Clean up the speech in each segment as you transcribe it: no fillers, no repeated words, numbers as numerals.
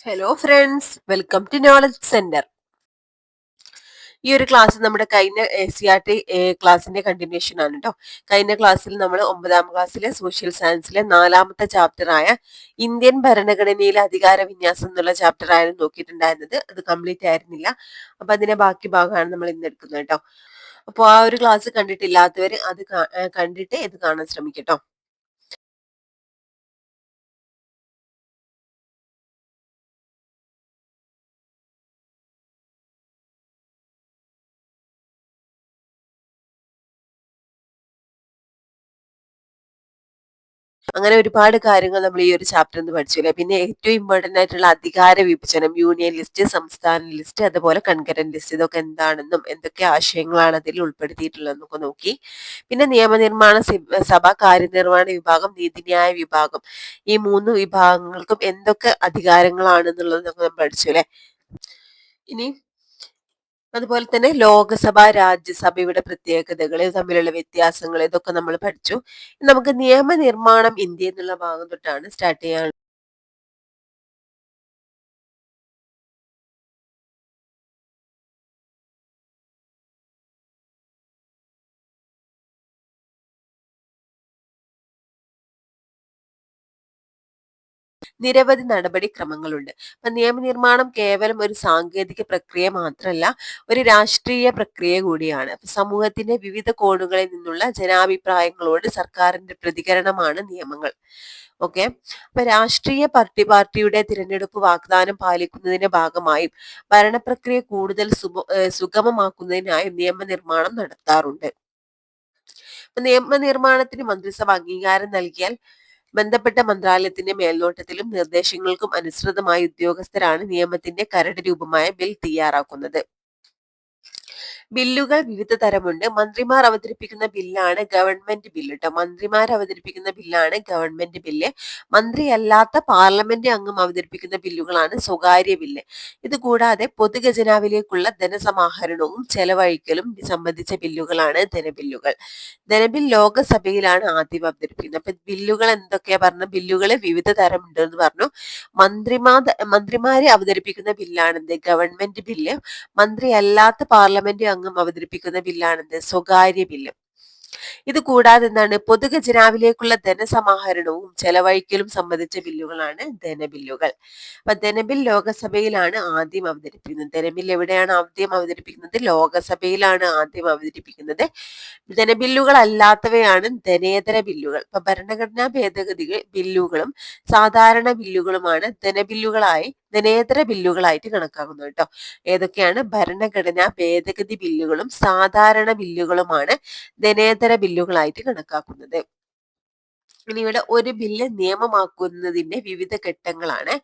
Hello friends, welcome to knowledge centre. ഈ ഒരു class നമ്മുടെ കഴിഞ്ഞ CRT ക്ലാസിന്റെ കണ്ടിന്യൂഷൻ ആണ് കേട്ടോ. കഴിഞ്ഞ ക്ലാസ്സിൽ നമ്മൾ 9ാം ക്ലാസ്സിലെ സോഷ്യൽ സയൻസിലെ 4ാമത്തെ ചാപ്റ്റർ ആയ ഇന്ത്യൻ ഭരണഘടനയിലെ അധികാര വിന്യാസം എന്നുള്ള ചാപ്റ്റർ ആയിരുന്നു നോക്കിയിട്ടുണ്ടായിരുന്നത്. അത് കംപ്ലീറ്റ് ആയിരുന്നില്ല. അപ്പൊ അതിന്റെ ബാക്കി ഭാഗമാണ് നമ്മൾ ഇന്ന് എടുക്കുന്നത് കേട്ടോ. അപ്പോൾ ആ ഒരു ക്ലാസ് കണ്ടിട്ടില്ലാത്തവർ അത് കണ്ടിട്ട് ഇത് കാണാൻ ശ്രമിക്കട്ടോ. അങ്ങനെ ഒരുപാട് കാര്യങ്ങൾ നമ്മൾ ഈ ഒരു ചാപ്റ്ററിൽ നിന്ന് പഠിച്ചു അല്ലേ. പിന്നെ ഏറ്റവും ഇമ്പോർട്ടന്റ് ആയിട്ടുള്ള അധികാര വിഭജനം, യൂണിയൻ ലിസ്റ്റ്, സംസ്ഥാന ലിസ്റ്റ്, അതുപോലെ കൺകറന്റ് ലിസ്റ്റ്, ഇതൊക്കെ എന്താണെന്നും എന്തൊക്കെ ആശയങ്ങളാണ് അതിൽ ഉൾപ്പെടുത്തിയിട്ടുള്ളതെന്നൊക്കെ നോക്കി. പിന്നെ നിയമനിർമ്മാണ സഭ, കാര്യനിർവഹണ വിഭാഗം, നീതിന്യായ വിഭാഗം, ഈ 3 വിഭാഗങ്ങൾക്കും എന്തൊക്കെ അധികാരങ്ങളാണെന്നുള്ളതൊക്കെ നമ്മൾ പഠിച്ചു അല്ലെ. ഇനി അതുപോലെ തന്നെ ലോകസഭ, രാജ്യസഭയുടെ പ്രത്യേകതകൾ തമ്മിലുള്ള വ്യത്യാസങ്ങൾ, ഇതൊക്കെ നമ്മൾ പഠിച്ചു. നമുക്ക് നിയമനിർമ്മാണം ഇന്ത്യ എന്നുള്ള ഭാഗം തൊട്ടാണ് സ്റ്റാർട്ട് ചെയ്യാൻ. നിരവധി നടപടിക്രമങ്ങളുണ്ട്. അപ്പൊ നിയമനിർമ്മാണം കേവലം ഒരു സാങ്കേതിക പ്രക്രിയ മാത്രമല്ല, ഒരു രാഷ്ട്രീയ പ്രക്രിയ കൂടിയാണ്. അപ്പൊ സമൂഹത്തിന്റെ വിവിധ കോണുകളിൽ നിന്നുള്ള ജനാഭിപ്രായങ്ങളോട് സർക്കാരിന്റെ പ്രതികരണമാണ് നിയമങ്ങൾ. ഓക്കെ. അപ്പൊ രാഷ്ട്രീയ പാർട്ടിയുടെ തിരഞ്ഞെടുപ്പ് വാഗ്ദാനം പാലിക്കുന്നതിന്റെ ഭാഗമായും ഭരണപ്രക്രിയ കൂടുതൽ സുഗമമാക്കുന്നതിനായും നിയമനിർമ്മാണം നടത്താറുണ്ട്. നിയമനിർമ്മാണത്തിന് മന്ത്രിസഭ അംഗീകാരം നൽകിയാൽ ബന്ധപ്പെട്ട മന്ത്രാലയത്തിന്റെ മേൽനോട്ടത്തിലും നിർദ്ദേശങ്ങൾക്കും അനുസൃതമായ ഉദ്യോഗസ്ഥരാണ് നിയമത്തിന്റെ കരട് രൂപമായ ബിൽ തയ്യാറാക്കുന്നത്. ബില്ലുകൾ വിവിധ തരമുണ്ട്. മന്ത്രിമാർ അവതരിപ്പിക്കുന്ന ബില്ലാണ് ഗവൺമെന്റ് ബില്ല് കേട്ടോ. മന്ത്രിമാർ അവതരിപ്പിക്കുന്ന ബില്ലാണ് ഗവൺമെന്റ് ബില്ല്. മന്ത്രിയല്ലാത്ത പാർലമെന്റ് അംഗം അവതരിപ്പിക്കുന്ന ബില്ലുകളാണ് സ്വകാര്യ ബില്ല്. ഇത് കൂടാതെ പൊതുഖജനാവിലേക്കുള്ള ധനസമാഹരണവും ചെലവഴിക്കലും സംബന്ധിച്ച ബില്ലുകളാണ് ധനബില്ലുകൾ. ധനബിൽ ലോകസഭയിലാണ് ആദ്യം അവതരിപ്പിക്കുന്നത്. അപ്പൊ ബില്ലുകൾ എന്തൊക്കെയാ പറഞ്ഞ, ബില്ലുകൾ വിവിധ തരമുണ്ട് എന്ന് പറഞ്ഞു. മന്ത്രിമാരെ അവതരിപ്പിക്കുന്ന ബില്ലാണെന്ത്, ഗവൺമെന്റ് ബില്ല്. മന്ത്രി അല്ലാത്ത പാർലമെന്റ് അംഗം അവതരിപ്പിക്കുന്ന ബില്ലാണെന്ത്, സ്വകാര്യ ബില്ല്. ഇത് കൂടാതെ എന്താണ്, പൊതുഖജനാവിലേക്കുള്ള ധനസമാഹരണവും ചെലവഴിക്കലും സംബന്ധിച്ച ബില്ലുകളാണ് ധനബില്ലുകൾ. അപ്പൊ ധനബിൽ ലോകസഭയിലാണ് ആദ്യം അവതരിപ്പിക്കുന്നത്. ധനബിൽ എവിടെയാണ് ആദ്യം അവതരിപ്പിക്കുന്നത്? ലോകസഭയിലാണ് ആദ്യം അവതരിപ്പിക്കുന്നത്. ധനബില്ലുകൾ അല്ലാത്തവയാണ് ധനേതര ബില്ലുകൾ. ഇപ്പൊ ഭരണഘടനാ ഭേദഗതി ബില്ലുകളും സാധാരണ ബില്ലുകളുമാണ് ധനേതര ബില്ലുകളായിട്ട് കണക്കാക്കുന്നത് കേട്ടോ. ഏതൊക്കെയാണ്? ഭരണഘടനാ ഭേദഗതി ബില്ലുകളും സാധാരണ ബില്ലുകളുമാണ് ധനേതര ബില്ലുകളായിട്ട് കണക്കാക്കുന്നത്. ഇനി ഇവിടെ ഒരു ബില്ല് നിയമമാക്കുന്നതിന്റെ വിവിധ ഘട്ടങ്ങളാണ്.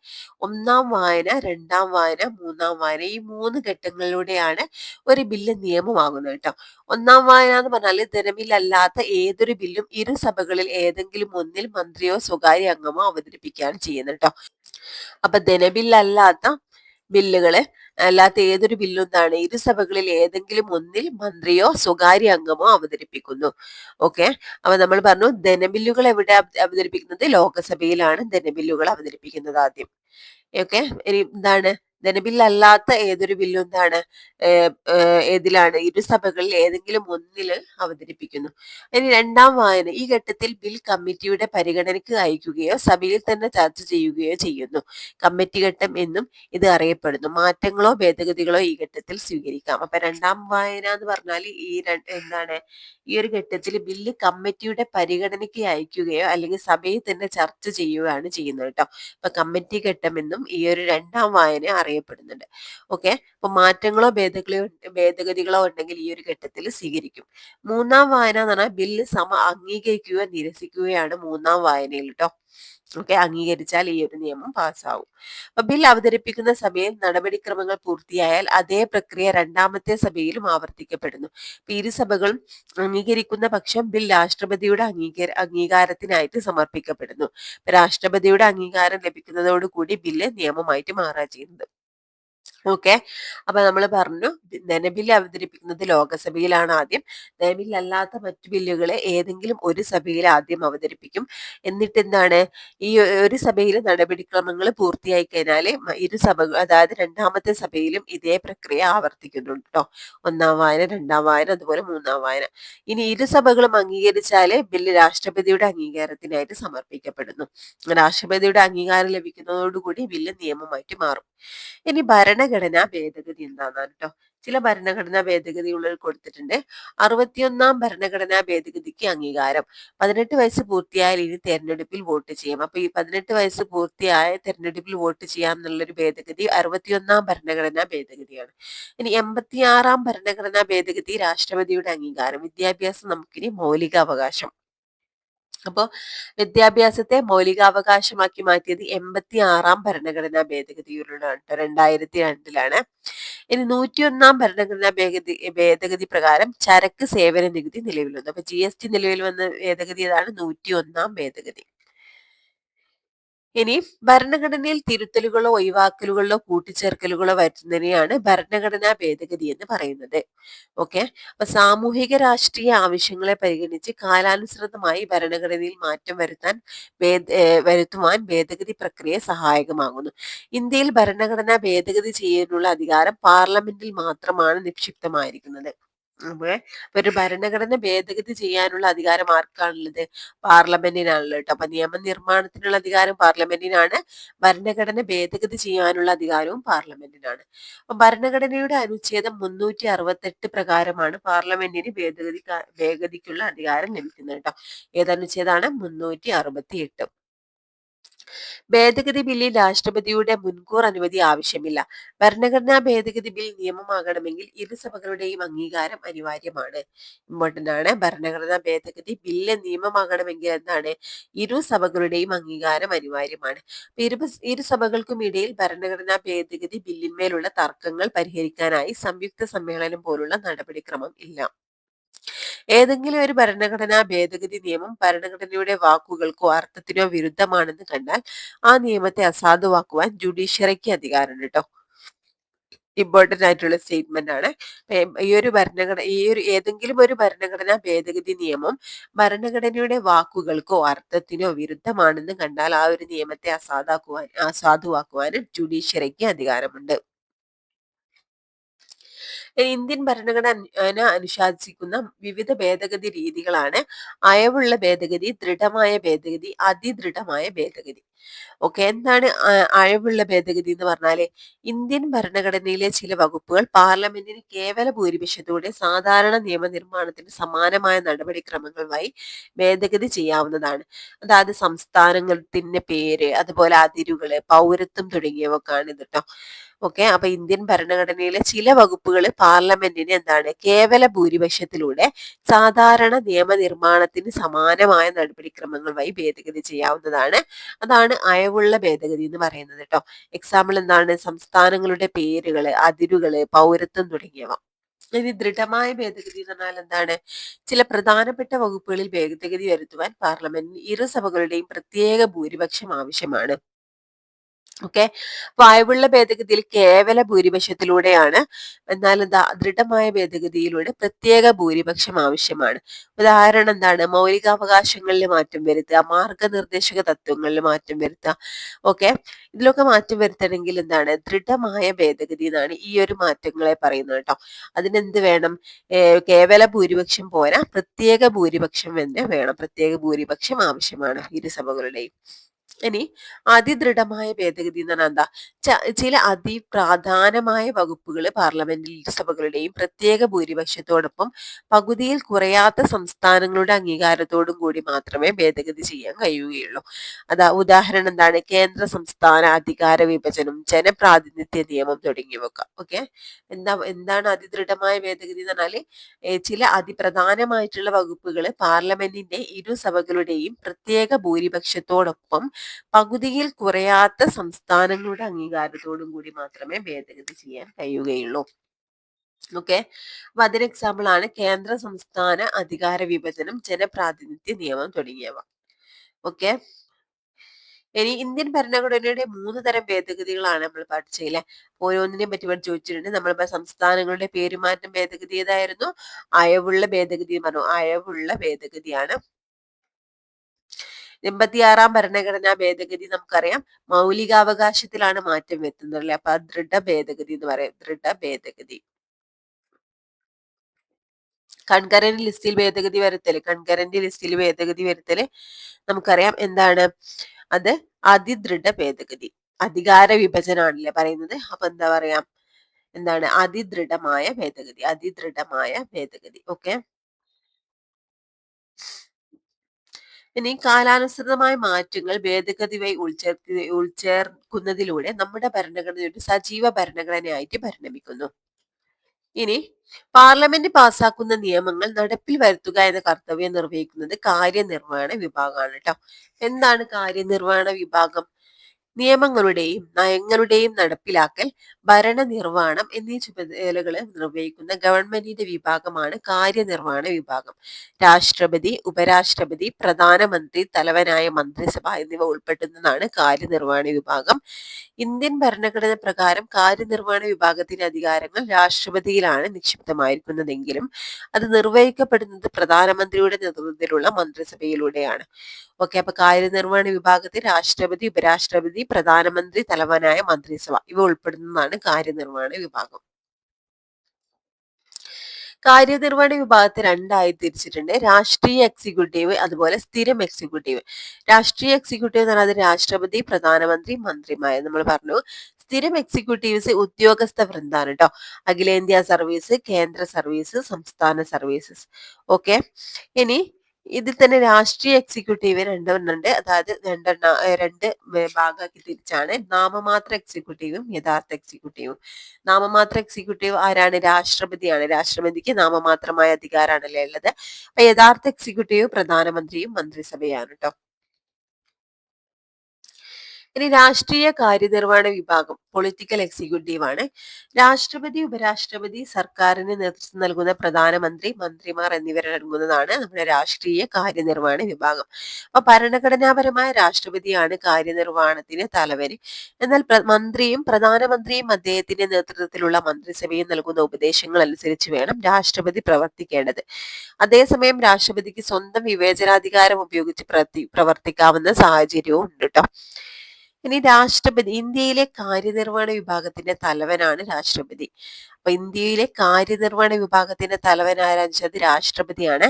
1ാം വായന, 2ാം വായന, 3ാം വായന, ഈ 3 ഘട്ടങ്ങളിലൂടെയാണ് ഒരു ബില്ല് നിയമമാകുന്നത് കേട്ടോ. 1ാം വായന എന്ന് പറഞ്ഞാൽ ധനബില്ലല്ലാത്ത ഏതൊരു ബില്ലും ഇരുസഭകളിൽ ഏതെങ്കിലും ഒന്നിൽ മന്ത്രിയോ സ്വകാര്യ അംഗമോ അവതരിപ്പിക്കുകയാണ് ചെയ്യുന്നത് കേട്ടോ. അപ്പൊ ധനബില്ലല്ലാത്ത ബില്ലുകള് അല്ലാത്ത ഏതൊരു ബില്ലും എന്താണ്, ഇരുസഭകളിൽ ഏതെങ്കിലും ഒന്നിൽ മന്ത്രിയോ സ്വകാര്യ അംഗമോ അവതരിപ്പിക്കുന്നു. ഓക്കെ. അപ്പൊ നമ്മൾ പറഞ്ഞു ധനബില്ലുകൾ എവിടെ അവതരിപ്പിക്കുന്നത്? ലോകസഭയിലാണ് ധനബില്ലുകൾ അവതരിപ്പിക്കുന്നത് ആദ്യം. ഓക്കെ. ഇനി എന്താണ്, ധനബില്ലല്ലാത്ത ഏതൊരു ബില്ലും എന്താണ്, ഏതിലാണ്, ഇരുസഭകളിൽ ഏതെങ്കിലും ഒന്നില് അവതരിപ്പിക്കുന്നു. ഇനി 2ാം വായന. ഈ ഘട്ടത്തിൽ ബിൽ കമ്മിറ്റിയുടെ പരിഗണനയ്ക്ക് അയക്കുകയോ സഭയിൽ തന്നെ ചർച്ച ചെയ്യുകയോ ചെയ്യുന്നു. കമ്മിറ്റി ഘട്ടം എന്നും ഇത് അറിയപ്പെടുന്നു. മാറ്റങ്ങളോ ഭേദഗതികളോ ഈ ഘട്ടത്തിൽ സ്വീകരിക്കാം. അപ്പൊ 2ാം വായന എന്ന് പറഞ്ഞാൽ എന്താണ്, ഈ ഒരു ഘട്ടത്തിൽ ബില്ല് കമ്മിറ്റിയുടെ പരിഗണനയ്ക്ക് അയക്കുകയോ അല്ലെങ്കിൽ സഭയിൽ തന്നെ ചർച്ച ചെയ്യുകയാണ് ചെയ്യുന്നത് കേട്ടോ. അപ്പൊ കമ്മിറ്റി ഘട്ടം എന്നും ഈ ഒരു 2ാം വായന അറിയപ്പെടുന്നുണ്ട്. ഓക്കെ. അപ്പൊ മാറ്റങ്ങളോ ഭേദഗതികളോ ഉണ്ടെങ്കിൽ ഈ ഒരു ഘട്ടത്തിൽ സ്വീകരിക്കും. 3ാം വായന എന്ന് പറഞ്ഞാൽ ബില്ല് അംഗീകരിക്കുകയോ നിരസിക്കുകയാണ് 3ാം വായനയിൽ കേട്ടോ. ഓക്കെ. അംഗീകരിച്ചാൽ ഈ ഒരു നിയമം പാസ്സാവും. അപ്പൊ ബിൽ അവതരിപ്പിക്കുന്ന സഭയിൽ നടപടിക്രമങ്ങൾ പൂർത്തിയായാൽ അതേ പ്രക്രിയ 2ാമത്തെ സഭയിലും ആവർത്തിക്കപ്പെടുന്നു. ഇരു സഭകളും അംഗീകരിക്കുന്ന പക്ഷം ബിൽ രാഷ്ട്രപതിയുടെ അംഗീകാരത്തിനായിട്ട് സമർപ്പിക്കപ്പെടുന്നു. രാഷ്ട്രപതിയുടെ അംഗീകാരം ലഭിക്കുന്നതോടുകൂടി ബില്ല് നിയമമായിട്ട് മാറുക ചെയ്യുന്നത്. ഓക്കെ. അപ്പൊ നമ്മൾ പറഞ്ഞു ധനബില്ല് അവതരിപ്പിക്കുന്നത് ലോകസഭയിലാണ് ആദ്യം. ധനബില്ലല്ലാത്ത മറ്റു ബില്ലുകളെ ഏതെങ്കിലും ഒരു സഭയിൽ ആദ്യം അവതരിപ്പിക്കും. എന്നിട്ട് എന്താണ് ഈ ഒരു സഭയിൽ നടപടിക്രമങ്ങൾ പൂർത്തിയായി കഴിഞ്ഞാൽ ഇരു സഭകൾ അതായത് രണ്ടാമത്തെ സഭയിലും ഇതേ പ്രക്രിയ ആവർത്തിക്കുന്നുണ്ട് ട്ടോ. ഒന്നാം വായന, രണ്ടാം വായന, അതുപോലെ മൂന്നാം വായന. ഇനി ഇരു സഭകളും അംഗീകരിച്ചാല് ബില്ല് രാഷ്ട്രപതിയുടെ അംഗീകാരത്തിനായിട്ട് സമർപ്പിക്കപ്പെടുന്നു. രാഷ്ട്രപതിയുടെ അംഗീകാരം ലഭിക്കുന്നതോടുകൂടി ബില്ല് നിയമമായിട്ട് മാറും. ഇനി ഭരണഘടനാ ഭേദഗതി എന്താണെന്നാണ് ട്ടോ. ചില ഭരണഘടനാ ഭേദഗതികൾ കൊടുത്തിട്ടുണ്ട്. 61 ഭരണഘടനാ ഭേദഗതിക്ക് അംഗീകാരം. 18 വയസ്സ് പൂർത്തിയായാൽ ഇനി തെരഞ്ഞെടുപ്പിൽ വോട്ട് ചെയ്യാം. അപ്പൊ ഈ 18 വയസ്സ് പൂർത്തിയായ തെരഞ്ഞെടുപ്പിൽ വോട്ട് ചെയ്യാം എന്നുള്ളൊരു ഭേദഗതി 61 ഭരണഘടനാ ഭേദഗതിയാണ്. ഇനി 86 ഭരണഘടനാ ഭേദഗതി രാഷ്ട്രപതിയുടെ അംഗീകാരം. വിദ്യാഭ്യാസം നമുക്കിനി മൗലികാവകാശം. അപ്പോ വിദ്യാഭ്യാസത്തെ മൗലികാവകാശമാക്കി മാറ്റിയത് 86 ഭരണഘടനാ ഭേദഗതിയിലൂടെയാണ് ട്ടോ. 2002 ഇനി 101 ഭരണഘടനാ ഭേദഗതി പ്രകാരം ചരക്ക് സേവന നികുതി നിലവിൽ വന്നു. അപ്പൊ GST നിലവിൽ വന്ന ഭേദഗതി ഏതാണ്? 101 ഭേദഗതി. ഇനി ഭരണഘടനയിൽ തിരുത്തലുകളോ ഒഴിവാക്കലുകളോ കൂട്ടിച്ചേർക്കലുകളോ വരുത്തുന്നതിനെയാണ് ഭരണഘടനാ ഭേദഗതി എന്ന് പറയുന്നത്. ഓക്കെ. അപ്പൊ സാമൂഹിക രാഷ്ട്രീയ ആവശ്യങ്ങളെ പരിഗണിച്ച് കാലാനുസൃതമായി ഭരണഘടനയിൽ മാറ്റം വരുത്തുവാൻ ഭേദഗതി പ്രക്രിയ സഹായകമാകുന്നു. ഇന്ത്യയിൽ ഭരണഘടന ഭേദഗതി ചെയ്യാനുള്ള അധികാരം പാർലമെന്റിൽ മാത്രമാണ് നിക്ഷിപ്തമായിരിക്കുന്നത്. അപ്പൊ ഒരു ഭരണഘടന ഭേദഗതി ചെയ്യാനുള്ള അധികാരം ആർക്കാണുള്ളത്? പാർലമെന്റിനാണുള്ളത് ട്ടോ. അപ്പൊ നിയമനിർമ്മാണത്തിനുള്ള അധികാരം പാർലമെന്റിനാണ്. ഭരണഘടന ഭേദഗതി ചെയ്യാനുള്ള അധികാരവും പാർലമെന്റിനാണ്. അപ്പൊ ഭരണഘടനയുടെ അനുച്ഛേദം 368 പ്രകാരമാണ് പാർലമെന്റിന് ഭേദഗതിക്കുള്ള അധികാരം ലഭിക്കുന്നത് ട്ടോ. ഏതനുച്ഛേദാണ്? 368. ഭേദഗതി ബില്ലിൽ രാഷ്ട്രപതിയുടെ മുൻകൂർ അനുമതി ആവശ്യമില്ല. ഭരണഘടനാ ഭേദഗതി ബിൽ നിയമമാകണമെങ്കിൽ ഇരു സഭകളുടെയും അംഗീകാരം അനിവാര്യമാണ്. ഇമ്പോർട്ടന്റ് ആണ്. ഭരണഘടനാ ഭേദഗതി ബില്ല് നിയമമാകണമെങ്കിൽ എന്താണ്? ഇരു സഭകളുടെയും അംഗീകാരം അനിവാര്യമാണ്. ഇരു സഭകൾക്കും ഇടയിൽ ഭരണഘടനാ ഭേദഗതി ബില്ലിന്മേലുള്ള തർക്കങ്ങൾ പരിഹരിക്കാനായി സംയുക്ത സമ്മേളനം പോലുള്ള നടപടിക്രമം ഇല്ല. ഏതെങ്കിലും ഒരു ഭരണഘടനാ ഭേദഗതി നിയമം ഭരണഘടനയുടെ വാക്കുകൾക്കോ അർത്ഥത്തിനോ വിരുദ്ധമാണെന്ന് കണ്ടാൽ ആ നിയമത്തെ അസാധുവാക്കുവാൻ ജുഡീഷ്യറിക്ക് അധികാരമുണ്ട് ട്ടോ. ഇമ്പോർട്ടന്റ് ആയിട്ടുള്ള സ്റ്റേറ്റ്മെന്റ് ആണ്. ഏതെങ്കിലും ഒരു ഭരണഘടനാ ഭേദഗതി നിയമം ഭരണഘടനയുടെ വാക്കുകൾക്കോ അർത്ഥത്തിനോ വിരുദ്ധമാണെന്ന് കണ്ടാൽ ആ ഒരു നിയമത്തെ അസാധുവാക്കുവാൻ ജുഡീഷ്യറിക്ക് അധികാരമുണ്ട്. ഇന്ത്യൻ ഭരണഘടന അനുശാസിക്കുന്ന വിവിധ ഭേദഗതി രീതികളാണ് അയവുള്ള ഭേദഗതി, ദൃഢമായ ഭേദഗതി, അതിദൃഢമായ ഭേദഗതി. ഓക്കെ. എന്താണ് അയവുള്ള ഭേദഗതി എന്ന് പറഞ്ഞാല് ഇന്ത്യൻ ഭരണഘടനയിലെ ചില വകുപ്പുകൾ പാർലമെന്റിന് കേവല ഭൂരിപക്ഷത്തോടെ സാധാരണ നിയമനിർമ്മാണത്തിന് സമാനമായ നടപടിക്രമങ്ങൾ വഴി ഭേദഗതി ചെയ്യാവുന്നതാണ്. അതായത് സംസ്ഥാനങ്ങളുടെ പേര്, അതുപോലെ അതിരുകള്, പൗരത്വം തുടങ്ങിയവ ആണ് ഇത് ട്ടോ. ഓക്കെ. അപ്പൊ ഇന്ത്യൻ ഭരണഘടനയിലെ ചില വകുപ്പുകൾ പാർലമെന്റിന് എന്താണ് കേവല ഭൂരിപക്ഷത്തിലൂടെ സാധാരണ നിയമനിർമ്മാണത്തിന് സമാനമായ നടപടിക്രമങ്ങൾ വഴി ഭേദഗതി ചെയ്യാവുന്നതാണ്. അതാണ് അയവുള്ള ഭേദഗതി എന്ന് പറയുന്നത് ട്ടോ. എക്സാമ്പിൾ എന്താണ്? സംസ്ഥാനങ്ങളുടെ പേരുകള്, അതിരുകള്, പൗരത്വം തുടങ്ങിയവ. ഇനി ദൃഢമായ ഭേദഗതി എന്ന് പറഞ്ഞാൽ എന്താണ്? ചില പ്രധാനപ്പെട്ട വകുപ്പുകളിൽ ഭേദഗതി വരുത്തുവാൻ പാർലമെന്റിന് ഇരു സഭകളുടെയും പ്രത്യേക ഭൂരിപക്ഷം ആവശ്യമാണ്. ഓക്കെ. അയവുള്ള ഭേദഗതിയിൽ കേവല ഭൂരിപക്ഷത്തിലൂടെയാണ്. എന്നാൽ എന്താ ദൃഢമായ ഭേദഗതിയിലൂടെ പ്രത്യേക ഭൂരിപക്ഷം ആവശ്യമാണ്. ഉദാഹരണം എന്താണ്? മൗലികാവകാശങ്ങളിൽ മാറ്റം വരുത്തുക, മാർഗനിർദ്ദേശക തത്വങ്ങളിൽ മാറ്റം വരുത്തുക. ഓക്കെ. ഇതിലൊക്കെ മാറ്റം വരുത്തണമെങ്കിൽ എന്താണ്? ദൃഢമായ ഭേദഗതി എന്നാണ് ഈ ഒരു മാറ്റങ്ങളെ പറയുന്നത് കേട്ടോ. അതിനെന്ത് വേണം? കേവല ഭൂരിപക്ഷം പോരാ, പ്രത്യേക ഭൂരിപക്ഷം തന്നെ വേണം. പ്രത്യേക ഭൂരിപക്ഷം ആവശ്യമാണ് ഇരു സഭകളുടെയും. ഇനി അതിദൃഢമായ ഭേദഗതി എന്ന് പറഞ്ഞാൽ എന്താ? ചില അതിപ്രധാനമായ വകുപ്പുകൾ പാർലമെന്റിൽ ഇരുസഭകളുടെയും പ്രത്യേക ഭൂരിപക്ഷത്തോടൊപ്പം പകുതിയിൽ കുറയാത്ത സംസ്ഥാനങ്ങളുടെ അംഗീകാരത്തോടും കൂടി മാത്രമേ ഭേദഗതി ചെയ്യാൻ കഴിയുകയുള്ളൂ. ഉദാഹരണം എന്താണ്? കേന്ദ്ര സംസ്ഥാന അധികാര വിഭജനം, ജനപ്രാതിനിധ്യ നിയമം തുടങ്ങിയവയൊക്കെ. ഓക്കെ. എന്താണ് അതിദൃഢമായ ഭേദഗതി എന്ന് പറഞ്ഞാല് ചില അതിപ്രധാനമായിട്ടുള്ള വകുപ്പുകൾ പാർലമെന്റിന്റെ ഇരു സഭകളുടെയും പ്രത്യേക ഭൂരിപക്ഷത്തോടൊപ്പം പകുതിയിൽ കുറയാത്ത സംസ്ഥാനങ്ങളുടെ അംഗീകാരത്തോടും കൂടി മാത്രമേ ഭേദഗതി ചെയ്യാൻ കഴിയുകയുള്ളൂ. ഓക്കെ. അപ്പൊ അതിന് എക്സാമ്പിൾ ആണ് കേന്ദ്ര സംസ്ഥാന അധികാര വിഭജനം, ജനപ്രാതിനിധ്യ നിയമം തുടങ്ങിയവ. ഓക്കെ. ഇനി ഇന്ത്യൻ ഭരണഘടനയുടെ 3 തരം ഭേദഗതികളാണ് നമ്മൾ പഠിച്ചത്. ഓരോന്നിനെയും പറ്റി ഇവിടെ ചോദിച്ചിട്ടുണ്ട്. നമ്മളിപ്പോ സംസ്ഥാനങ്ങളുടെ പേരുമാറ്റം ഭേദഗതി ഏതായിരുന്നു? അയവുള്ള ഭേദഗതി പറഞ്ഞു. അയവുള്ള ഭേദഗതിയാണ്. 86-ാം ഭരണഘടനാ ഭേദഗതി നമുക്കറിയാം മൗലികാവകാശത്തിലാണ് മാറ്റം വരുത്തുന്നത് അല്ലെ. അപ്പൊ ദൃഢ ഭേദഗതി എന്ന് പറയും. ദൃഢ ഭേദഗതി. കൺകറന്റ് ലിസ്റ്റിൽ ഭേദഗതി വരുത്തല്. കൺകറന്റ് ലിസ്റ്റിൽ ഭേദഗതി വരുത്തല് നമുക്കറിയാം എന്താണ്? അത് അതിദൃഢ ഭേദഗതി. അധികാര വിഭജനാണല്ലേ പറയുന്നത്. അപ്പൊ എന്താ പറയാ? എന്താണ്? അതിദൃഢമായ ഭേദഗതി. അതിദൃഢമായ ഭേദഗതി. ഓക്കെ. ഇനി കാലാനുസൃതമായ മാറ്റങ്ങൾ ഭേദഗതി വഴി ഉൾച്ചേർക്കുന്നതിലൂടെ നമ്മുടെ ഭരണഘടന ഒരു സജീവ ഭരണഘടനയായിട്ട് പരിണമിക്കുന്നു. ഇനി പാർലമെന്റ് പാസാക്കുന്ന നിയമങ്ങൾ നടപ്പിൽ വരുത്തുക എന്ന കർത്തവ്യം നിർവഹിക്കുന്നത് കാര്യനിർവഹണ വിഭാഗമാണ് കേട്ടോ. എന്താണ് കാര്യനിർവഹണ വിഭാഗം? നിയമങ്ങളുടെയും നയങ്ങളുടെയും നടപ്പിലാക്കൽ, ഭരണനിർവഹണം എന്നീ ചുമതലകൾ നിർവഹിക്കുന്ന ഗവൺമെന്റിന്റെ വിഭാഗമാണ് കാര്യനിർവഹണ വിഭാഗം. രാഷ്ട്രപതി, ഉപരാഷ്ട്രപതി, പ്രധാനമന്ത്രി, തലവനായ മന്ത്രിസഭ എന്നിവ ഉൾപ്പെടുന്നതാണ് കാര്യനിർവഹണ വിഭാഗം. ഇന്ത്യൻ ഭരണഘടന പ്രകാരം കാര്യനിർവഹണ വിഭാഗത്തിന്റെ അധികാരങ്ങൾ രാഷ്ട്രപതിയിലാണ് നിക്ഷിപ്തമായിരിക്കുന്നതെങ്കിലും അത് നിർവഹിക്കപ്പെടുന്നത് പ്രധാനമന്ത്രിയുടെ നേതൃത്വത്തിലുള്ള മന്ത്രിസഭയിലൂടെയാണ്. ഓക്കെ. അപ്പൊ കാര്യനിർവഹണ വിഭാഗത്തിൽ രാഷ്ട്രപതി, ഉപരാഷ്ട്രപതി, പ്രധാനമന്ത്രി, തലവനായ മന്ത്രിസഭ ഇവ ഉൾപ്പെടുന്നതാണ് കാര്യനിർവഹണ വിഭാഗം. കാര്യനിർവഹണ വിഭാഗത്തെ രണ്ടായി തിരിച്ചിട്ടുണ്ട്. രാഷ്ട്രീയ എക്സിക്യൂട്ടീവ്, അതുപോലെ സ്ഥിരം എക്സിക്യൂട്ടീവ്. രാഷ്ട്രീയ എക്സിക്യൂട്ടീവ് എന്ന് പറയുന്നത് രാഷ്ട്രപതി, പ്രധാനമന്ത്രി, മന്ത്രിമാർ നമ്മൾ പറഞ്ഞു. സ്ഥിരം എക്സിക്യൂട്ടീവ്സ് ഉദ്യോഗസ്ഥ വൃന്ദാണ് കേട്ടോ. അഖിലേന്ത്യാ സർവീസ്, കേന്ദ്ര സർവീസ്, സംസ്ഥാന സർവീസസ്. ഓക്കെ. ഇനി ഇതിൽ തന്നെ രാഷ്ട്രീയ എക്സിക്യൂട്ടീവ് രണ്ടെണ്ണുണ്ട്. അതായത് രണ്ട് ഭാഗമാക്കി തിരിച്ചാണ്. നാമമാത്ര എക്സിക്യൂട്ടീവും യഥാർത്ഥ എക്സിക്യൂട്ടീവും. നാമമാത്ര എക്സിക്യൂട്ടീവ് ആരാണ്? രാഷ്ട്രപതിയാണ്. രാഷ്ട്രപതിക്ക് നാമമാത്രമായ അധികാരമാണല്ലേ ഉള്ളത്. അപ്പൊ യഥാർത്ഥ എക്സിക്യൂട്ടീവ് പ്രധാനമന്ത്രിയും മന്ത്രിസഭയാണ് കേട്ടോ. ഇനി രാഷ്ട്രീയ കാര്യനിർവഹണ വിഭാഗം പൊളിറ്റിക്കൽ എക്സിക്യൂട്ടീവ് ആണ്. രാഷ്ട്രപതി, ഉപരാഷ്ട്രപതി, സർക്കാരിന് നേതൃത്വം നൽകുന്ന പ്രധാനമന്ത്രി, മന്ത്രിമാർ എന്നിവരടങ്ങുന്നതാണ് നമ്മുടെ രാഷ്ട്രീയ കാര്യനിർവഹണ വിഭാഗം. അപ്പൊ ഭരണഘടനാപരമായ രാഷ്ട്രപതിയാണ് കാര്യനിർവഹണത്തിന് തലവന്. എന്നാൽ മന്ത്രിയും പ്രധാനമന്ത്രിയും അദ്ദേഹത്തിന്റെ നേതൃത്വത്തിലുള്ള മന്ത്രിസഭയും നൽകുന്ന ഉപദേശങ്ങൾ അനുസരിച്ച് വേണം രാഷ്ട്രപതി പ്രവർത്തിക്കേണ്ടത്. അതേസമയം രാഷ്ട്രപതിക്ക് സ്വന്തം വിവേചനാധികാരം ഉപയോഗിച്ച് പ്രവർത്തിക്കാവുന്ന സാഹചര്യവും ഉണ്ട് കേട്ടോ. ഇനി രാഷ്ട്രപതി ഇന്ത്യയിലെ കാര്യനിർവഹണ വിഭാഗത്തിന്റെ തലവനാണ് രാഷ്ട്രപതി. അപ്പൊ ഇന്ത്യയിലെ കാര്യനിർവഹണ വിഭാഗത്തിന്റെ തലവൻ ആരാന്ന് വെച്ചാൽ രാഷ്ട്രപതിയാണ്.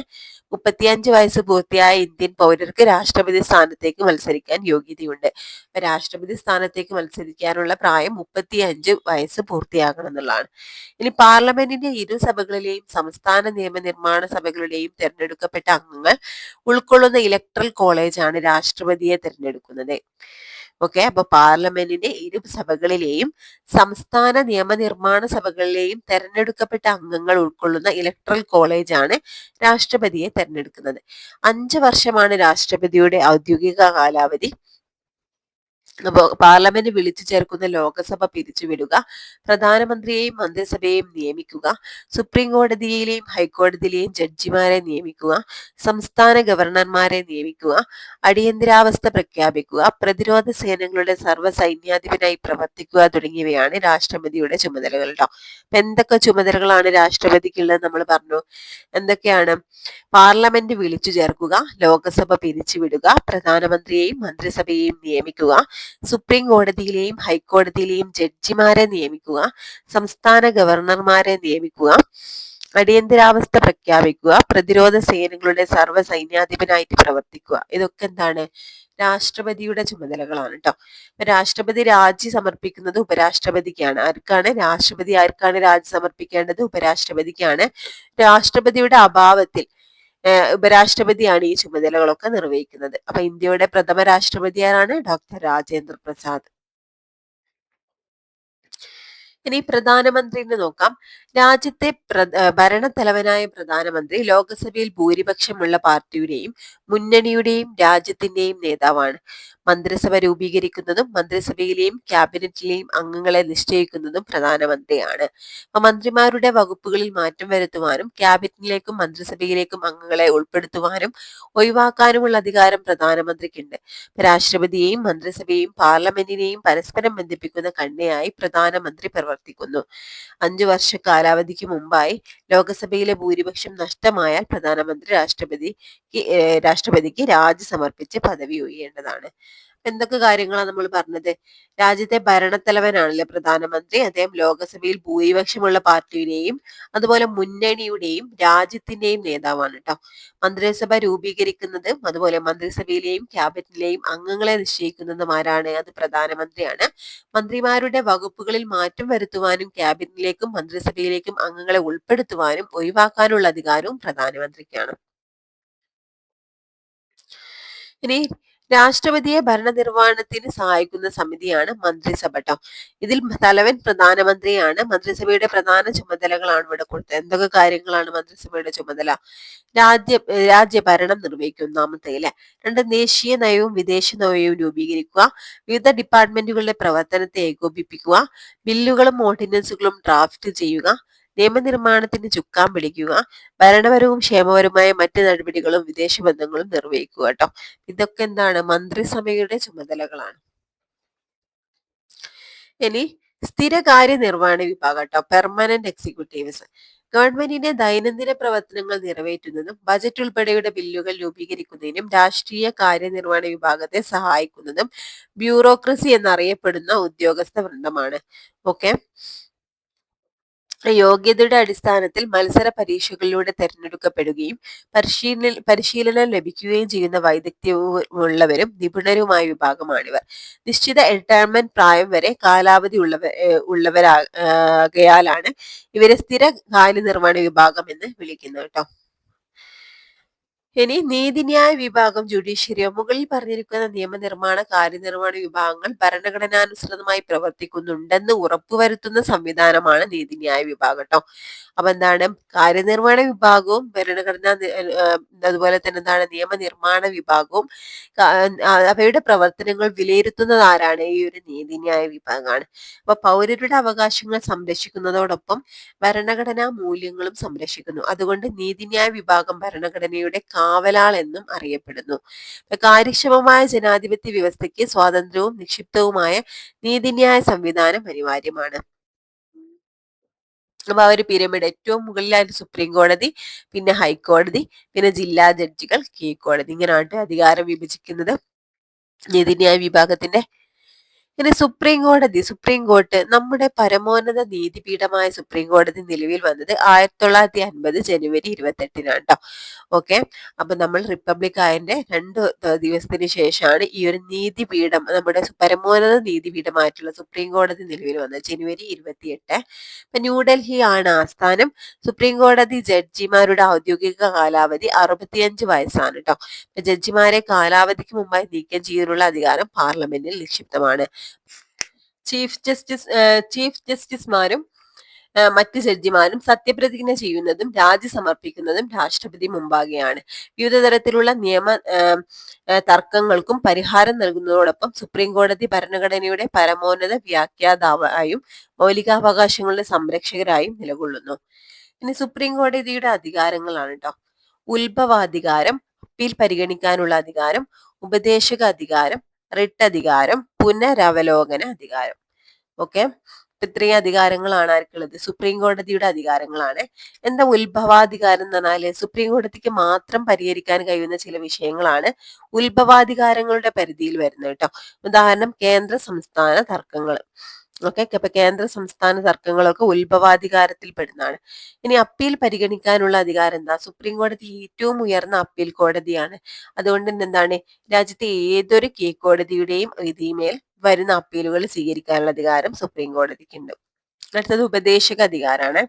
35 വയസ്സ് പൂർത്തിയായ ഇന്ത്യൻ പൗരർക്ക് രാഷ്ട്രപതി സ്ഥാനത്തേക്ക് മത്സരിക്കാൻ യോഗ്യതയുണ്ട്. അപ്പൊ രാഷ്ട്രപതി സ്ഥാനത്തേക്ക് മത്സരിക്കാനുള്ള പ്രായം 35 വയസ്സ് പൂർത്തിയാകണം എന്നുള്ളതാണ്. ഇനി പാർലമെന്റിന്റെ ഇരു സഭകളിലെയും സംസ്ഥാന നിയമനിർമ്മാണ സഭകളുടെയും തെരഞ്ഞെടുക്കപ്പെട്ട അംഗങ്ങൾ ഉൾക്കൊള്ളുന്ന ഇലക്ട്രൽ കോളേജാണ് രാഷ്ട്രപതിയെ തെരഞ്ഞെടുക്കുന്നത്. ഓക്കെ. അപ്പൊ പാർലമെന്റിന്റെ ഇരു സഭകളിലെയും സംസ്ഥാന നിയമനിർമ്മാണ സഭകളിലെയും തെരഞ്ഞെടുക്കപ്പെട്ട അംഗങ്ങൾ ഉൾക്കൊള്ളുന്ന ഇലക്ട്രൽ കോളേജാണ് രാഷ്ട്രപതിയെ തെരഞ്ഞെടുക്കുന്നത്. 5 വർഷമാണ് രാഷ്ട്രപതിയുടെ ഔദ്യോഗിക കാലാവധി. അപ്പോ പാർലമെന്റ് വിളിച്ചു ചേർക്കുന്ന ലോകസഭ പിരിച്ചുവിടുക, പ്രധാനമന്ത്രിയെയും മന്ത്രിസഭയെയും നിയമിക്കുക, സുപ്രീം കോടതിയിലെയും ഹൈക്കോടതിയിലെയും ജഡ്ജിമാരെ നിയമിക്കുക, സംസ്ഥാന ഗവർണർമാരെ നിയമിക്കുക, അടിയന്തരാവസ്ഥ പ്രഖ്യാപിക്കുക, പ്രതിരോധ സേനകളുടെ സർവ്വസൈന്യാധിപനായി പ്രവർത്തിക്കുക തുടങ്ങിയവയാണ് രാഷ്ട്രപതിയുടെ ചുമതലകൾ കേട്ടോ. അപ്പൊ എന്തൊക്കെ ചുമതലകളാണ് രാഷ്ട്രപതിക്കുള്ളത് നമ്മൾ പറഞ്ഞു. എന്തൊക്കെയാണ്? പാർലമെന്റ് വിളിച്ചു ചേർക്കുക, ലോകസഭ പിരിച്ചുവിടുക, പ്രധാനമന്ത്രിയെയും മന്ത്രിസഭയെയും നിയമിക്കുക, സുപ്രീം കോടതിയിലെയും ഹൈക്കോടതിയിലെയും ജഡ്ജിമാരെ നിയമിക്കുക, സംസ്ഥാന ഗവർണർമാരെ നിയമിക്കുക, അടിയന്തരാവസ്ഥ പ്രഖ്യാപിക്കുക, പ്രതിരോധ സേനകളുടെ സർവ്വസൈന്യാധിപനായിട്ട് പ്രവർത്തിക്കുക. ഇതൊക്കെ എന്താണ്? രാഷ്ട്രപതിയുടെ ചുമതലകളാണ് കേട്ടോ. രാഷ്ട്രപതി രാജി സമർപ്പിക്കുന്നത് ഉപരാഷ്ട്രപതിക്കാണ്. ആർക്കാണ് രാജി സമർപ്പിക്കേണ്ടത്? ഉപരാഷ്ട്രപതിക്കാണ്. രാഷ്ട്രപതിയുടെ അഭാവത്തിൽ ഉപരാഷ്ട്രപതിയാണ് ഈ ചുമതലകളൊക്കെ നിർവഹിക്കുന്നത്. അപ്പൊ ഇന്ത്യയുടെ പ്രഥമ രാഷ്ട്രപതി ആരാണ്? ഡോക്ടർ രാജേന്ദ്ര പ്രസാദ്. ഇനി പ്രധാനമന്ത്രിനെ നോക്കാം. രാജ്യത്തെ ഭരണത്തലവനായ പ്രധാനമന്ത്രി ലോകസഭയിൽ ഭൂരിപക്ഷമുള്ള പാർട്ടിയുടെയും മുന്നണിയുടെയും രാജ്യത്തിന്റെയും നേതാവാണ്. മന്ത്രിസഭ രൂപീകരിക്കുന്നതും മന്ത്രിസഭയിലെയും ക്യാബിനറ്റിലെയും അംഗങ്ങളെ നിശ്ചയിക്കുന്നതും പ്രധാനമന്ത്രിയാണ്. അപ്പൊ മന്ത്രിമാരുടെ വകുപ്പുകളിൽ മാറ്റം വരുത്തുവാനും ക്യാബിനറ്റിലേക്കും മന്ത്രിസഭയിലേക്കും അംഗങ്ങളെ ഉൾപ്പെടുത്തുവാനും ഒഴിവാക്കാനുമുള്ള അധികാരം പ്രധാനമന്ത്രിക്കുണ്ട്. രാഷ്ട്രപതിയെയും മന്ത്രിസഭയെയും പാർലമെന്റിനെയും പരസ്പരം ബന്ധിപ്പിക്കുന്ന കണ്ണിയായി പ്രധാനമന്ത്രി പ്രവർത്തിക്കുന്നു. 5 വർഷ കാലാവധിക്ക് മുമ്പായി ലോകസഭയിലെ ഭൂരിപക്ഷം നഷ്ടമായാൽ പ്രധാനമന്ത്രി രാഷ്ട്രപതിക്ക് രാജി സമർപ്പിച്ച് പദവി ഒഴിയേണ്ടതാണ്. എന്തൊക്കെ കാര്യങ്ങളാണ് നമ്മൾ പറഞ്ഞത്? രാജ്യത്തെ ഭരണത്തലവനാണല്ലോ പ്രധാനമന്ത്രി. അദ്ദേഹം ലോകസഭയിൽ ഭൂരിപക്ഷമുള്ള പാർട്ടിയുടെയും അതുപോലെ മുന്നണിയുടെയും രാജ്യത്തിന്റെയും നേതാവാണ് കേട്ടോ. മന്ത്രിസഭ രൂപീകരിക്കുന്നതും അതുപോലെ മന്ത്രിസഭയിലെയും ക്യാബിനറ്റിലെയും അംഗങ്ങളെ നിശ്ചയിക്കുന്നതും ആരാണ്? അത് പ്രധാനമന്ത്രിയാണ്. മന്ത്രിമാരുടെ വകുപ്പുകളിൽ മാറ്റം വരുത്തുവാനും ക്യാബിനറ്റിലേക്കും മന്ത്രിസഭയിലേക്കും അംഗങ്ങളെ ഉൾപ്പെടുത്തുവാനും ഒഴിവാക്കാനുള്ള അധികാരവും പ്രധാനമന്ത്രിക്കാണ്. ഇനി രാഷ്ട്രപതിയെ ഭരണനിർവഹണത്തിന് സഹായിക്കുന്ന സമിതിയാണ് മന്ത്രിസഭ ട്ടോ. ഇതിൽ തലവൻ പ്രധാനമന്ത്രിയാണ്. മന്ത്രിസഭയുടെ പ്രധാന ചുമതലകളാണ് ഇവിടെ കൊടുത്തത്. എന്തൊക്കെ കാര്യങ്ങളാണ് മന്ത്രിസഭയുടെ ചുമതല? രാജ്യഭരണം നിർവഹിക്കും, ഒന്നാമത്തെ അല്ലെ. 2, ദേശീയ നയവും വിദേശ നയവും രൂപീകരിക്കുക. വിവിധ ഡിപ്പാർട്ട്മെന്റുകളുടെ പ്രവർത്തനത്തെ ഏകോപിപ്പിക്കുക. ബില്ലുകളും ഓർഡിനൻസുകളും ഡ്രാഫ്റ്റ് ചെയ്യുക. നിയമനിർമ്മാണത്തിന് ചുക്കാൻ പിടിക്കുക. ഭരണപരവും ക്ഷേമപരവുമായ മറ്റ് നടപടികളും വിദേശ ബന്ധങ്ങളും നിർവഹിക്കുക കേട്ടോ. ഇതൊക്കെ എന്താണ്? മന്ത്രിസഭയുടെ ചുമതലകളാണ്. ഇനി സ്ഥിരകാര്യ നിർവഹണ വിഭാഗം കേട്ടോ, പെർമനന്റ് എക്സിക്യൂട്ടീവ്സ്. ഗവൺമെന്റിന്റെ ദൈനംദിന പ്രവർത്തനങ്ങൾ നിറവേറ്റുന്നതും ബജറ്റ് ഉൾപ്പെടെയുള്ള ബില്ലുകൾ രൂപീകരിക്കുന്നതിനും രാഷ്ട്രീയ കാര്യനിർവഹണ വിഭാഗത്തെ സഹായിക്കുന്നതും ബ്യൂറോക്രസി എന്നറിയപ്പെടുന്ന ഉദ്യോഗസ്ഥ വൃന്ദമാണ്. ഓക്കെ. യോഗ്യതയുടെ അടിസ്ഥാനത്തിൽ മത്സര പരീക്ഷകളിലൂടെ തെരഞ്ഞെടുക്കപ്പെടുകയും പരിശീലനം ലഭിക്കുകയും ചെയ്യുന്ന വൈദഗ്ധ്യമുള്ളവരും നിപുണരുമായ വിഭാഗമാണിവർ. നിശ്ചിത റിട്ടയർമെന്റ് പ്രായം വരെ കാലാവധി ഉള്ളവരാകയാലാണ് ഇവരെ സ്ഥിര കാര്യനിർവഹണ വിഭാഗം എന്ന് വിളിക്കുന്നത് കേട്ടോ. ഇനി നീതിന്യായ വിഭാഗം, ജുഡീഷ്യറിയോ. മുകളിൽ പറഞ്ഞിരിക്കുന്ന നിയമനിർമ്മാണ കാര്യനിർവഹണ വിഭാഗങ്ങൾ ഭരണഘടനാനുസൃതമായി പ്രവർത്തിക്കുന്നുണ്ടെന്ന് ഉറപ്പുവരുത്തുന്ന സംവിധാനമാണ് നീതിന്യായ വിഭാഗം ട്ടോ. അപ്പൊ എന്താണ്? കാര്യനിർവഹണ വിഭാഗവും അതുപോലെ തന്നെ എന്താണ് നിയമനിർമ്മാണ വിഭാഗവും അവയുടെ പ്രവർത്തനങ്ങൾ വിലയിരുത്തുന്നത് ആരാണ്? ഈ ഒരു നീതിന്യായ വിഭാഗമാണ്. അപ്പൊ പൗരരുടെ അവകാശങ്ങൾ സംരക്ഷിക്കുന്നതോടൊപ്പം ഭരണഘടനാ മൂല്യങ്ങളും സംരക്ഷിക്കുന്നു. അതുകൊണ്ട് നീതിന്യായ വിഭാഗം ഭരണഘടനയുടെ കാവലാൾ എന്നും അറിയപ്പെടുന്നു. കാര്യക്ഷമമായ ജനാധിപത്യ വ്യവസ്ഥയ്ക്ക് സ്വാതന്ത്ര്യവും നിക്ഷിപ്തവുമായ നീതിന്യായ സംവിധാനം അനിവാര്യമാണ്. അപ്പൊ ആ ഒരു പിരമിഡ് ഏറ്റവും മുകളിലായിട്ട് സുപ്രീം കോടതി, പിന്നെ ഹൈക്കോടതി, പിന്നെ ജില്ലാ ജഡ്ജികൾ, കീഴ്ക്കോടതി, ഇങ്ങനെയാണ് അധികാരം വിഭജിക്കുന്നത് നീതിന്യായ വിഭാഗത്തിന്റെ. ഇനി സുപ്രീം കോർട്ട് നമ്മുടെ പരമോന്നത നീതിപീഠമായ സുപ്രീം കോടതി നിലവിൽ വന്നത് 1950 ജനുവരി 28-നാണ് ട്ടോ. ഓക്കെ. അപ്പൊ നമ്മൾ റിപ്പബ്ലിക് ആയതിന്റെ 2 ദിവസത്തിന് ശേഷമാണ് ഈ ഒരു നീതിപീഠം, നമ്മുടെ പരമോന്നത നീതിപീഠമായിട്ടുള്ള സുപ്രീം കോടതി നിലവിൽ വന്നത്, ജനുവരി 28. ഇപ്പൊ ന്യൂഡൽഹി ആണ് ആസ്ഥാനം. സുപ്രീം കോടതി ജഡ്ജിമാരുടെ ഔദ്യോഗിക കാലാവധി 65 വയസ്സാണ് ട്ടോ. ജഡ്ജിമാരെ കാലാവധിക്ക് മുമ്പായി നീക്കം ചെയ്യാനുള്ള അധികാരം പാർലമെന്റിൽ നിക്ഷിപ്തമാണ്. ചീഫ് ജസ്റ്റിസുമാരും മറ്റ് ജഡ്ജിമാരും സത്യപ്രതിജ്ഞ ചെയ്യുന്നതും രാജി സമർപ്പിക്കുന്നതും രാഷ്ട്രപതി മുമ്പാകെയാണ്. വിവിധ തരത്തിലുള്ള നിയമ തർക്കങ്ങൾക്കും പരിഹാരം നൽകുന്നതോടൊപ്പം സുപ്രീം കോടതി ഭരണഘടനയുടെ പരമോന്നത വ്യാഖ്യാതാവായും മൗലികാവകാശങ്ങളുടെ സംരക്ഷകരായും നിലകൊള്ളുന്നു. ഇനി സുപ്രീം കോടതിയുടെ അധികാരങ്ങളാണ് ട്ടോ. ഉത്ഭവാധികാരം, അപ്പീൽ പരിഗണിക്കാനുള്ള അധികാരം, ഉപദേശക അധികാരം, റിട്ട് അധികാരം, പുനരവലോകന അധികാരം. ഓക്കെ. ഇത്രയും അധികാരങ്ങളാണ് ആർക്കുള്ളത്? സുപ്രീം കോടതിയുടെ അധികാരങ്ങളാണ്. എന്താ ഉത്ഭവാധികാരം എന്ന് പറഞ്ഞാല്? സുപ്രീം കോടതിക്ക് മാത്രം പരിഹരിക്കാൻ കഴിയുന്ന ചില വിഷയങ്ങളാണ് ഉത്ഭവാധികാരങ്ങളുടെ പരിധിയിൽ വരുന്നത് കേട്ടോ. ഉദാഹരണം കേന്ദ്ര സംസ്ഥാന തർക്കങ്ങൾ. ഓക്കെ. അപ്പൊ കേന്ദ്ര സംസ്ഥാന തർക്കങ്ങളൊക്കെ ഉത്ഭവാധികാരത്തിൽ പെടുന്നതാണ്. ഇനി അപ്പീൽ പരിഗണിക്കാനുള്ള അധികാരം എന്താ? സുപ്രീം കോടതി ഏറ്റവും ഉയർന്ന അപ്പീൽ കോടതിയാണ്. അതുകൊണ്ട് തന്നെ എന്താണ്, രാജ്യത്തെ ഏതൊരു കീഴ്ക്കോടതിയുടെയും വിധിമേൽ വരുന്ന അപ്പീലുകൾ സ്വീകരിക്കാനുള്ള അധികാരം സുപ്രീം കോടതിക്കുണ്ട്. അടുത്തത് ഉപദേശക അധികാരാണ്.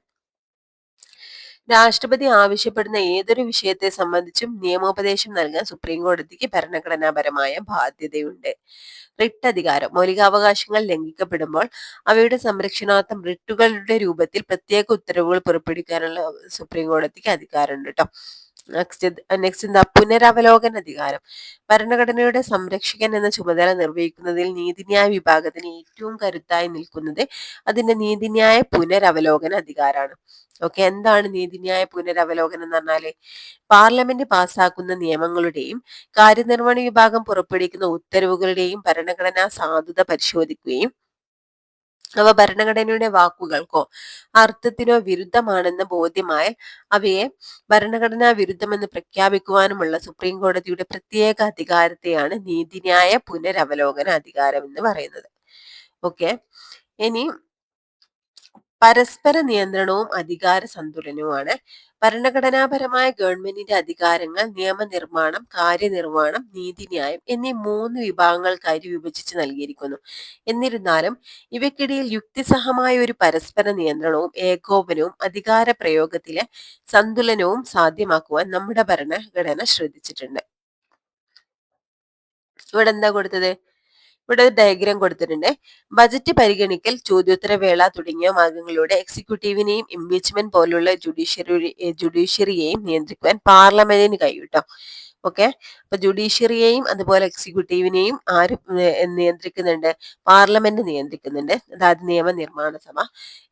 രാഷ്ട്രപതി ആവശ്യപ്പെടുന്ന ഏതൊരു വിഷയത്തെ സംബന്ധിച്ചും നിയമോപദേശം നൽകാൻ സുപ്രീം കോടതിക്ക് ഭരണഘടനാപരമായ ബാധ്യതയുണ്ട്. റിട്ട് അധികാരം, മൗലികാവകാശങ്ങൾ ലംഘിക്കപ്പെടുമ്പോൾ അവയുടെ സംരക്ഷണാർത്ഥം റിട്ടുകളുടെ രൂപത്തിൽ പ്രത്യേക ഉത്തരവുകൾ പുറപ്പെടുവിക്കാനുള്ള സുപ്രീം കോടതിക്ക് അധികാരമുണ്ട് കേട്ടോ. നെക്സ്റ്റ് എന്താ പുനരവലോകന അധികാരം. ഭരണഘടനയുടെ സംരക്ഷകൻ എന്ന ചുമതല നിർവഹിക്കുന്നതിൽ നീതിന്യായ വിഭാഗത്തിന് ഏറ്റവും കരുത്തായി നിൽക്കുന്നത് അതിന്റെ നീതിന്യായ പുനരവലോകന അധികാരമാണ്. ഓക്കെ, എന്താണ് നീതിന്യായ പുനരവലോകനം എന്ന് പറഞ്ഞാല്? പാർലമെന്റ് പാസാക്കുന്ന നിയമങ്ങളുടെയും കാര്യനിർവഹണ വിഭാഗം പുറപ്പെടുവിക്കുന്ന ഉത്തരവുകളുടെയും ഭരണഘടനാ സാധുത പരിശോധിക്കുകയും അവ ഭരണഘടനയുടെ വാക്കുകൾക്കോ അർത്ഥത്തിനോ വിരുദ്ധമാണെന്ന് ബോധ്യമായാൽ അവയെ ഭരണഘടനാ വിരുദ്ധമെന്ന് പ്രഖ്യാപിക്കുവാനുമുള്ള സുപ്രീം കോടതിയുടെ പ്രത്യേക അധികാരത്തെയാണ് നീതിന്യായ പുനരവലോകന അധികാരം എന്ന് പറയുന്നത്. ഓക്കെ, ഇനി പരസ്പര നിയന്ത്രണവും അധികാര സന്തുലനവുമാണ്. ഭരണഘടനാപരമായ ഗവൺമെന്റിന്റെ അധികാരങ്ങൾ നിയമനിർമ്മാണം, കാര്യനിർവഹണം, നീതിന്യായം എന്നീ 3 വിഭാഗങ്ങൾക്കായി വിഭജിച്ച് നൽകിയിരിക്കുന്നു. എന്നിരുന്നാലും ഇവയ്ക്കിടയിൽ യുക്തിസഹമായ ഒരു പരസ്പര നിയന്ത്രണവും ഏകോപനവും അധികാര പ്രയോഗത്തിലെ സന്തുലനവും സാധ്യമാക്കുവാൻ നമ്മുടെ ഭരണഘടന ശ്രദ്ധിച്ചിട്ടുണ്ട്. ഇവിടെ എന്താ കൊടുത്തത്? ഇവിടെ ഒരു ഡയഗ്രാം കൊടുത്തിട്ടുണ്ട്. ബജറ്റ് പരിഗണിക്കൽ, ചോദ്യോത്തരവേള തുടങ്ങിയ മാർഗങ്ങളിലൂടെ എക്സിക്യൂട്ടീവിനെയും ഇംപീച്ച്മെന്റ് പോലുള്ള ജുഡീഷ്യറിയെയും നിയന്ത്രിക്കുവാൻ പാർലമെന്റിന് കഴിയും ട്ടോ. ഓക്കെ, അപ്പൊ ജുഡീഷ്യറിയെയും അതുപോലെ എക്സിക്യൂട്ടീവിനെയും ആര് നിയന്ത്രിക്കുന്നുണ്ട്? പാർലമെന്റ് നിയന്ത്രിക്കുന്നുണ്ട്, അതായത് നിയമനിർമ്മാണ സഭ.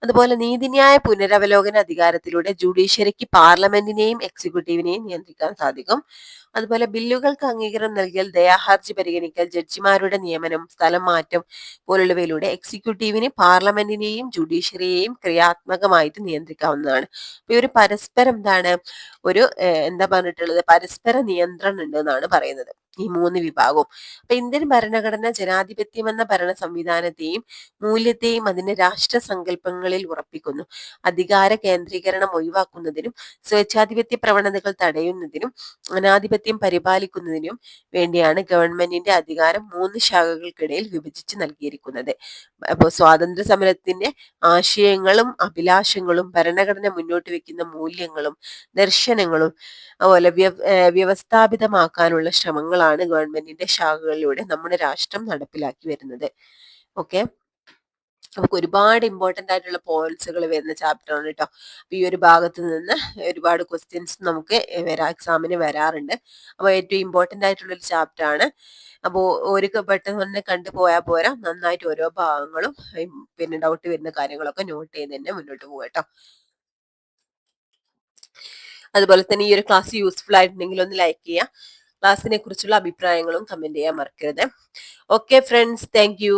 അതുപോലെ നീതിന്യായ പുനരവലോകന അധികാരത്തിലൂടെ ജുഡീഷ്യറിക്ക് പാർലമെന്റിനെയും എക്സിക്യൂട്ടീവിനെയും നിയന്ത്രിക്കാൻ സാധിക്കും. അതുപോലെ ബില്ലുകൾക്ക് അംഗീകാരം നൽകിയാൽ, ദയാഹർജി പരിഗണിക്കൽ, ജഡ്ജിമാരുടെ നിയമനം, സ്ഥലം മാറ്റം പോലുള്ളവയിലൂടെ എക്സിക്യൂട്ടീവിന് പാർലമെന്റിനെയും ജുഡീഷ്യറിയെയും ക്രിയാത്മകമായിട്ട് നിയന്ത്രിക്കാവുന്നതാണ്. അപ്പൊ ഈ ഒരു പരസ്പരം എന്താണ് ഒരു എന്താ പറഞ്ഞിട്ടുള്ളത്? പരസ്പര നിയന്ത്രണം ഉണ്ട് എന്നാണ് പറയുന്നത് ഈ 3 വിഭാഗവും. അപ്പൊ ഇന്ത്യൻ ഭരണഘടന ജനാധിപത്യം എന്ന ഭരണ സംവിധാനത്തെയും മൂല്യത്തെയും അതിന്റെ രാഷ്ട്ര സങ്കല്പങ്ങളിൽ ഉറപ്പിക്കുന്നു. അധികാര കേന്ദ്രീകരണം ഒഴിവാക്കുന്നതിനും സ്വേച്ഛാധിപത്യ പ്രവണതകൾ തടയുന്നതിനും അനാധിപത്യം പരിപാലിക്കുന്നതിനും വേണ്ടിയാണ് ഗവൺമെന്റിന്റെ അധികാരം 3 ശാഖകൾക്കിടയിൽ വിഭജിച്ച് നൽകിയിരിക്കുന്നത്. അപ്പോൾ സ്വാതന്ത്ര്യ സമരത്തിന്റെ ആശയങ്ങളും അഭിലാഷങ്ങളും ഭരണഘടന മുന്നോട്ട് വെക്കുന്ന മൂല്യങ്ങളും ദർശനങ്ങളും അതുപോലെ വ്യവസ്ഥാപിതമാക്കാനുള്ള ശ്രമങ്ങളാണ് ഗവൺമെന്റിന്റെ ശാഖകളിലൂടെ നമ്മുടെ രാഷ്ട്രം നടപ്പിലാക്കി വരുന്നത്. ഓക്കെ, നമുക്ക് ഒരുപാട് ഇമ്പോർട്ടന്റ് ആയിട്ടുള്ള പോയിന്റ്സുകൾ വരുന്ന ചാപ്റ്റർ ആണ് കേട്ടോ. അപ്പൊ ഈ ഒരു ഭാഗത്ത് നിന്ന് ഒരുപാട് ക്വസ്റ്റ്യൻസ് നമുക്ക് എക്സാമിന് വരാറുണ്ട്. അപ്പൊ ഏറ്റവും ഇമ്പോർട്ടന്റ് ആയിട്ടുള്ള ഒരു ചാപ്റ്റർ ആണ്. അപ്പോൾ ഒരു പെട്ടെന്ന് തന്നെ കണ്ടുപോയാൽ പോരാ, നന്നായിട്ട് ഓരോ ഭാഗങ്ങളും പിന്നെ ഡൗട്ട് വരുന്ന കാര്യങ്ങളൊക്കെ നോട്ട് ചെയ്ത് തന്നെ മുന്നോട്ട് പോകാം കേട്ടോ. അതുപോലെ തന്നെ ഈ ഒരു ക്ലാസ് യൂസ്ഫുൾ ആയിട്ടുണ്ടെങ്കിൽ ഒന്ന് ലൈക്ക് ചെയ്യുക. ക്ലാസ്സിനെ കുറിച്ചുള്ള അഭിപ്രായങ്ങളും കമന്റ് ചെയ്യാൻ മറക്കരുത്. Okay friends, thank you.